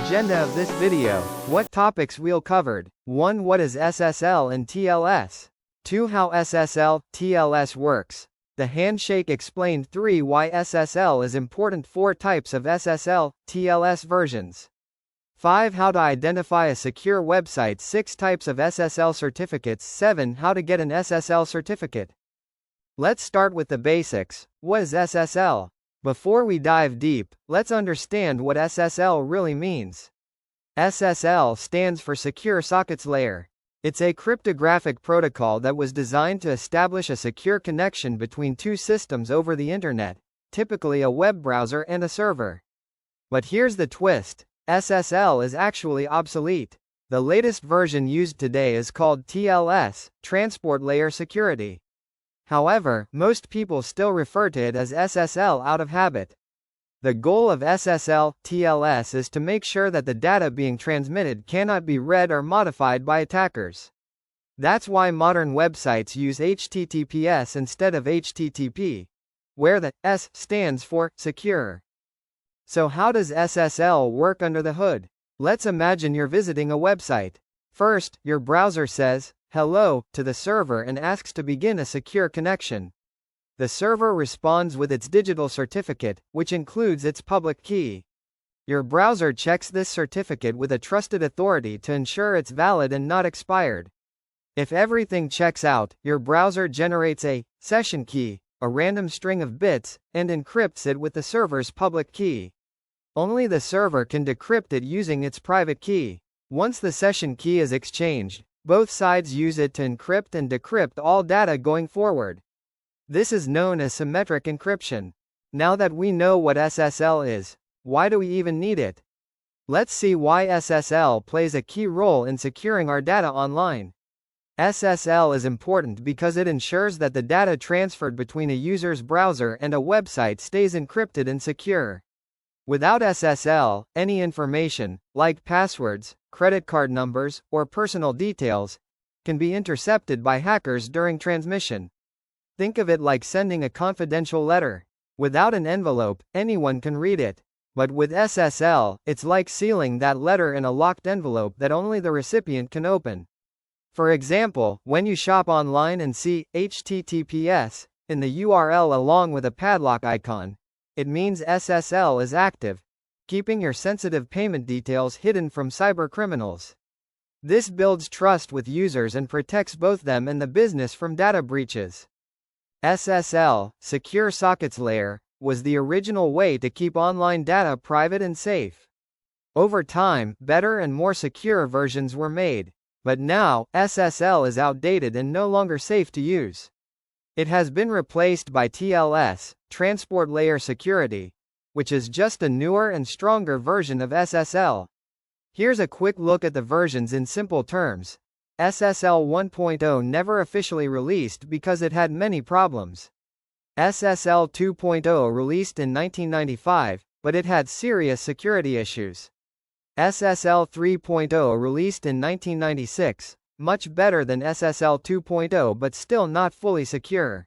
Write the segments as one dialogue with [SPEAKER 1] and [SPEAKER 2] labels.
[SPEAKER 1] Agenda of this video, what topics we'll covered. 1. What is SSL and TLS? 2. How SSL, TLS works. The Handshake explained. 3. Why SSL is important. 4. Types of SSL, TLS versions. 5. How to identify a secure website. 6. Types of SSL certificates. 7. How to get an SSL certificate. Let's start with the basics. What is SSL? Before we dive deep, let's understand what SSL really means. SSL stands for Secure Sockets Layer. It's a cryptographic protocol that was designed to establish a secure connection between two systems over the internet, typically a web browser and a server. But here's the twist. SSL is actually obsolete. The latest version used today is called TLS, Transport Layer Security. However, most people still refer to it as SSL out of habit. The goal of SSL, TLS is to make sure that the data being transmitted cannot be read or modified by attackers. That's why modern websites use HTTPS instead of HTTP, where the S stands for secure. So how does SSL work under the hood? Let's imagine you're visiting a website. First, your browser says, "Hello," to the server and asks to begin a secure connection. The server responds with its digital certificate, which includes its public key. Your browser checks this certificate with a trusted authority to ensure it's valid and not expired. If everything checks out, your browser generates a session key, a random string of bits, and encrypts it with the server's public key. Only the server can decrypt it using its private key. Once the session key is exchanged, both sides use it to encrypt and decrypt all data going forward. This is known as symmetric encryption. Now that we know what SSL is, why do we even need it? Let's see why SSL plays a key role in securing our data online. SSL is important because it ensures that the data transferred between a user's browser and a website stays encrypted and secure. Without SSL, any information, like passwords, credit card numbers, or personal details, can be intercepted by hackers during transmission. Think of it like sending a confidential letter. Without an envelope, anyone can read it. But with SSL, it's like sealing that letter in a locked envelope that only the recipient can open. For example, when you shop online and see HTTPS in the URL along with a padlock icon, it means SSL is active, keeping your sensitive payment details hidden from cybercriminals. This builds trust with users and protects both them and the business from data breaches. SSL, Secure Sockets Layer, was the original way to keep online data private and safe. Over time, better and more secure versions were made, but now, SSL is outdated and no longer safe to use. It has been replaced by TLS, Transport Layer Security, which is just a newer and stronger version of SSL. Here's a quick look at the versions in simple terms. SSL 1.0 never officially released because it had many problems. SSL 2.0 released in 1995, but it had serious security issues. SSL 3.0 released in 1996, much better than SSL 2.0 but still not fully secure.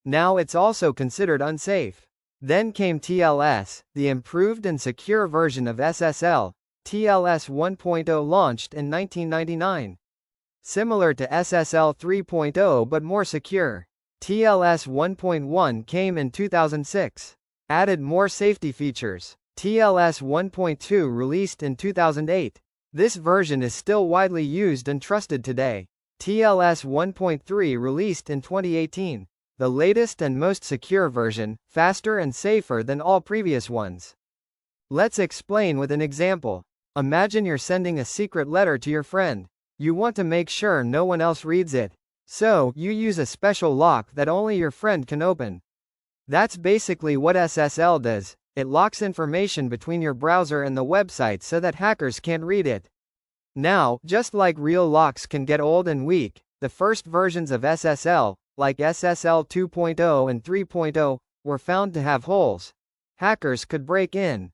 [SPEAKER 1] Now it's also considered unsafe. Then came TLS, the improved and secure version of SSL. TLS 1.0 launched in 1999. Similar to SSL 3.0 but more secure. TLS 1.1 came in 2006. Added more safety features. TLS 1.2 released in 2008. This version is still widely used and trusted today. TLS 1.3 released in 2018. The latest and most secure version, faster and safer than all previous ones. Let's explain with an example. Imagine you're sending a secret letter to your friend. You want to make sure no one else reads it. So, you use a special lock that only your friend can open. That's basically what SSL does. It locks information between your browser and the website so that hackers can't read it. Now, just like real locks can get old and weak, the first versions of SSL, like SSL 2.0 and 3.0, were found to have holes. Hackers could break in.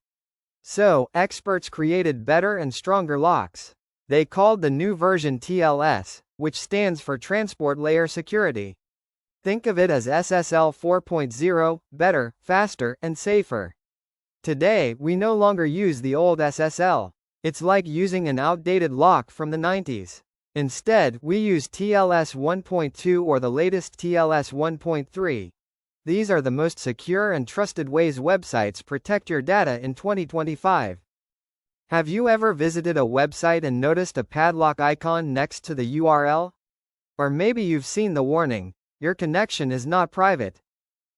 [SPEAKER 1] So, experts created better and stronger locks. They called the new version TLS, which stands for Transport Layer Security. Think of it as SSL 4.0, better, faster, and safer. Today, we no longer use the old SSL. It's like using an outdated lock from the 90s. Instead, we use TLS 1.2 or the latest TLS 1.3. These are the most secure and trusted ways websites protect your data in 2025. Have you ever visited a website and noticed a padlock icon next to the URL? Or maybe you've seen the warning, "Your connection is not private."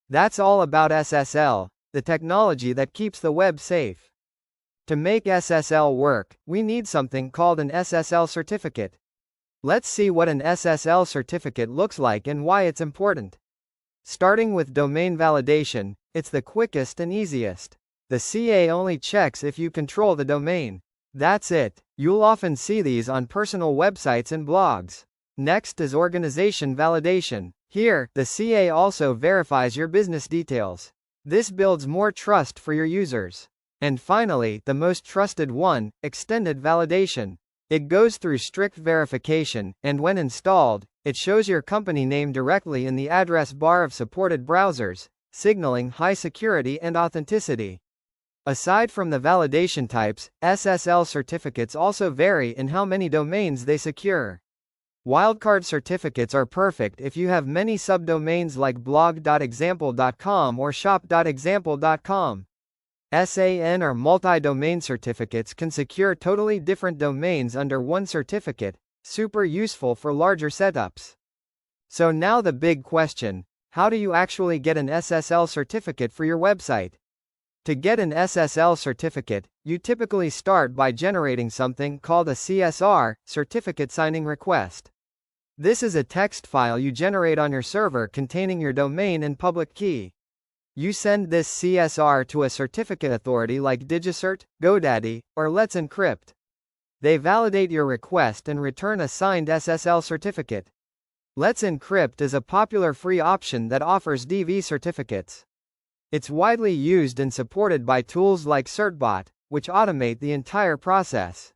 [SPEAKER 1] That's all about SSL, the technology that keeps the web safe. To make SSL work, we need something called an SSL certificate. Let's see what an SSL certificate looks like and why it's important. Starting with domain validation, it's the quickest and easiest. The CA only checks if you control the domain. That's it. You'll often see these on personal websites and blogs. Next is organization validation. Here, the CA also verifies your business details. This builds more trust for your users. And finally, the most trusted one, extended validation. It goes through strict verification, and when installed, it shows your company name directly in the address bar of supported browsers, signaling high security and authenticity. Aside from the validation types, SSL certificates also vary in how many domains they secure. Wildcard certificates are perfect if you have many subdomains like blog.example.com or shop.example.com. SAN or multi-domain certificates can secure totally different domains under one certificate, super useful for larger setups. So now the big question, how do you actually get an SSL certificate for your website? To get an SSL certificate, you typically start by generating something called a CSR, certificate signing request. This is a text file you generate on your server containing your domain and public key. You send this CSR to a certificate authority like DigiCert, GoDaddy, or Let's Encrypt. They validate your request and return a signed SSL certificate. Let's Encrypt is a popular free option that offers DV certificates. It's widely used and supported by tools like CertBot, which automate the entire process.